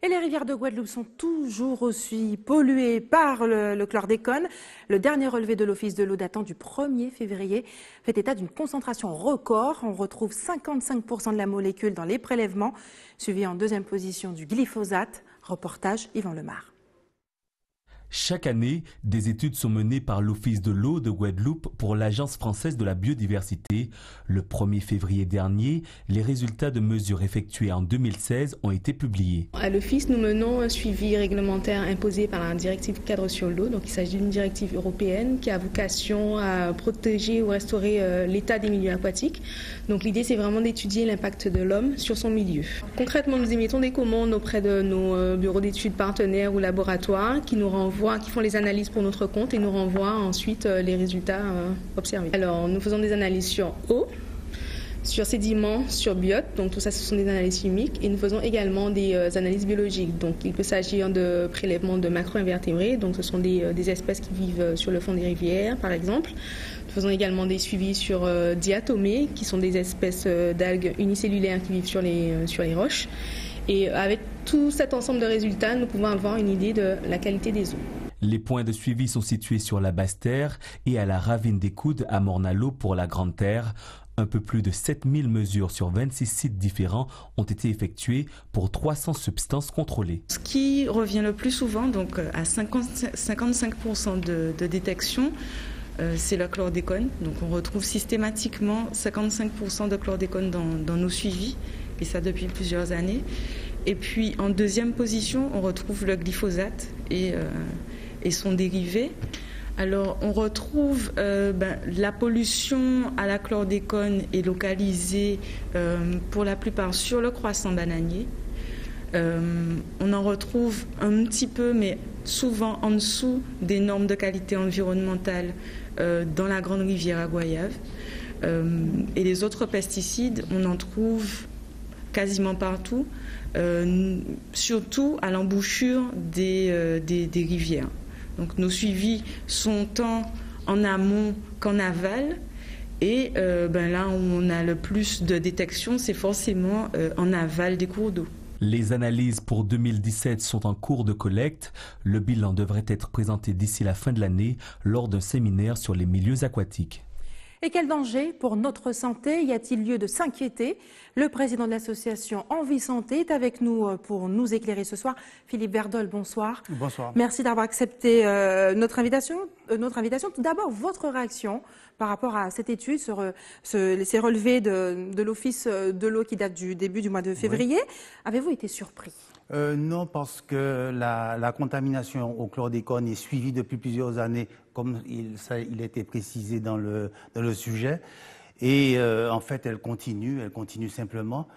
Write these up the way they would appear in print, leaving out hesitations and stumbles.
Et les rivières de Guadeloupe sont toujours aussi polluées par le chlordécone. Le dernier relevé de l'Office de l'eau datant du 1er février fait état d'une concentration record. On retrouve 55% de la molécule dans les prélèvements, suivi en deuxième position du glyphosate. Reportage Yvan Lemar. Chaque année, des études sont menées par l'Office de l'eau de Guadeloupe pour l'Agence française de la biodiversité. Le 1er février dernier, les résultats de mesures effectuées en 2016 ont été publiés. À l'Office, nous menons un suivi réglementaire imposé par la directive cadre sur l'eau. Donc, il s'agit d'une directive européenne qui a vocation à protéger ou restaurer l'état des milieux aquatiques. Donc, l'idée, c'est vraiment d'étudier l'impact de l'homme sur son milieu. Concrètement, nous émettons des commandes auprès de nos bureaux d'études partenaires ou laboratoires qui nous renvoient, qui font les analyses pour notre compte et nous renvoient ensuite les résultats observés. Alors, nous faisons des analyses sur eau, sur sédiments, sur biote, donc tout ça ce sont des analyses chimiques, et nous faisons également des analyses biologiques. Donc il peut s'agir de prélèvements de macro-invertébrés, donc ce sont des espèces qui vivent sur le fond des rivières par exemple. Nous faisons également des suivis sur diatomées, qui sont des espèces d'algues unicellulaires qui vivent sur les roches. Et avec tout cet ensemble de résultats, nous pouvons avoir une idée de la qualité des eaux. Les points de suivi sont situés sur la Basse-Terre et à la Ravine des Coudes à Morne-à-l'Eau pour la Grande-Terre. Un peu plus de 7000 mesures sur 26 sites différents ont été effectuées pour 300 substances contrôlées. Ce qui revient le plus souvent, donc à 55% de détection, c'est le chlordécone. Donc on retrouve systématiquement 55% de chlordécone dans nos suivis, et ça depuis plusieurs années. Et puis en deuxième position, on retrouve le glyphosate et son dérivé. Alors on retrouve la pollution à la chlordécone est localisée pour la plupart sur le croissant bananier. On en retrouve un petit peu, mais souvent en dessous des normes de qualité environnementale dans la grande rivière à Goyave. Et les autres pesticides, on en trouve quasiment partout, surtout à l'embouchure des rivières. Donc nos suivis sont tant en amont qu'en aval. Et là où on a le plus de détection, c'est forcément en aval des cours d'eau. Les analyses pour 2017 sont en cours de collecte. Le bilan devrait être présenté d'ici la fin de l'année lors d'un séminaire sur les milieux aquatiques. Et quel danger pour notre santé? Y a-t-il lieu de s'inquiéter? Le président de l'association Envie Santé est avec nous pour nous éclairer ce soir. Philippe Verdol, bonsoir. Bonsoir. Merci d'avoir accepté notre invitation. Tout d'abord, votre réaction par rapport à cette étude, ces relevés de l'Office de l'eau qui date du début du mois de février. Oui. Avez-vous été surpris? Non, parce que la contamination au chlordécone est suivie depuis plusieurs années, comme il a été précisé dans le sujet. Et en fait, elle continue simplement.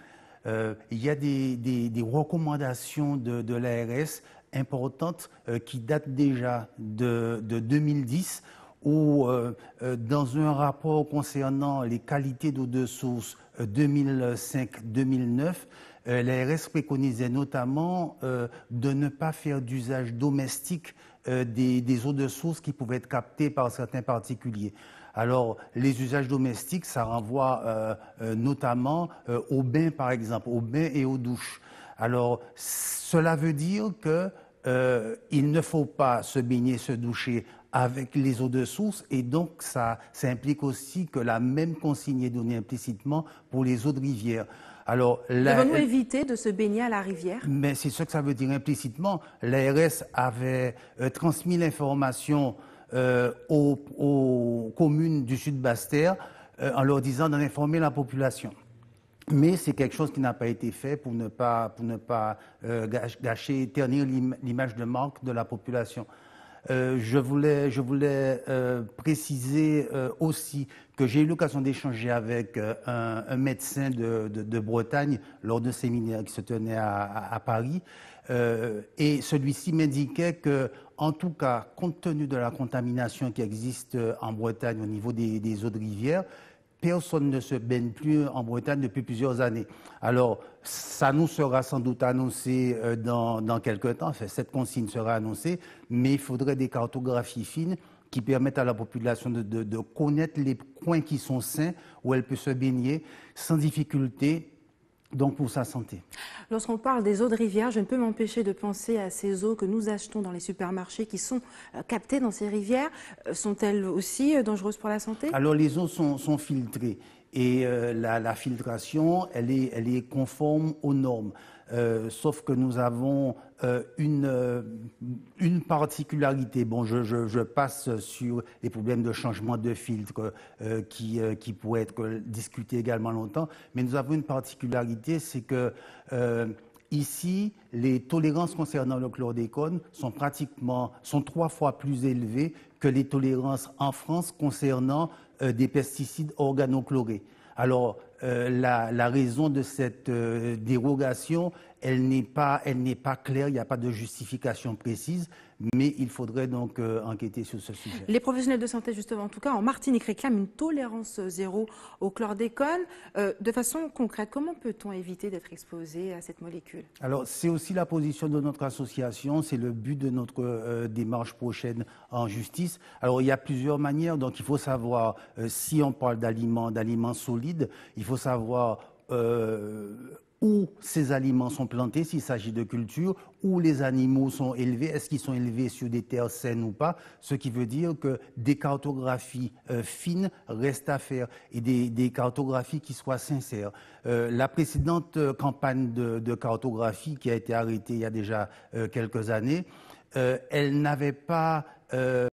Il y a des recommandations de l'ARS importantes qui datent déjà de 2010, où dans un rapport concernant les qualités d'eau de source 2005-2009, l'ARS préconisait notamment de ne pas faire d'usage domestique des eaux de source qui pouvaient être captées par certains particuliers. Alors, les usages domestiques, ça renvoie notamment aux bains, par exemple, aux bains et aux douches. Alors, cela veut dire qu'il ne faut pas se baigner, se doucher avec les eaux de source, et donc ça implique aussi que la même consigne est donnée implicitement pour les eaux de rivière. Alors, devons-nous éviter de se baigner à la rivière? Mais c'est ce que ça veut dire implicitement. L'ARS avait transmis l'information aux communes du Sud Basse-Terre en leur disant d'en informer la population. Mais c'est quelque chose qui n'a pas été fait pour ne pas gâcher, ternir l'image de marque de la population. Je voulais préciser aussi que j'ai eu l'occasion d'échanger avec un médecin de Bretagne lors d'un séminaire qui se tenait à Paris. Et celui-ci m'indiquait que, en tout cas, compte tenu de la contamination qui existe en Bretagne au niveau des eaux de rivière, personne ne se baigne plus en Bretagne depuis plusieurs années. Alors, ça nous sera sans doute annoncé dans quelques temps, enfin, cette consigne sera annoncée, mais il faudrait des cartographies fines qui permettent à la population de connaître les coins qui sont sains, où elle peut se baigner sans difficulté, donc pour sa santé. Lorsqu'on parle des eaux de rivière, je ne peux m'empêcher de penser à ces eaux que nous achetons dans les supermarchés qui sont captées dans ces rivières. Sont-elles aussi dangereuses pour la santé? Alors les eaux sont filtrées et la filtration, elle est conforme aux normes. Sauf que nous avons une particularité. Bon, je passe sur les problèmes de changement de filtre qui pourraient être discutés également longtemps, mais nous avons une particularité, c'est que ici, les tolérances concernant le chlordécone sont 3 fois plus élevées que les tolérances en France concernant des pesticides organochlorés. Alors, la raison de cette dérogation, elle n'est pas claire, il n'y a pas de justification précise, mais il faudrait donc enquêter sur ce sujet. Les professionnels de santé, justement, en tout cas en Martinique, réclament une tolérance zéro au chlordécone. De façon concrète, comment peut-on éviter d'être exposé à cette molécule? Alors, c'est aussi la position de notre association, c'est le but de notre démarche prochaine en justice. Alors, il y a plusieurs manières, donc il faut savoir, si on parle d'aliments solides, il faut savoir où ces aliments sont plantés, s'il s'agit de culture, où les animaux sont élevés, est-ce qu'ils sont élevés sur des terres saines ou pas, ce qui veut dire que des cartographies fines restent à faire et des cartographies qui soient sincères. La précédente campagne de cartographie qui a été arrêtée il y a déjà quelques années, elle n'avait pas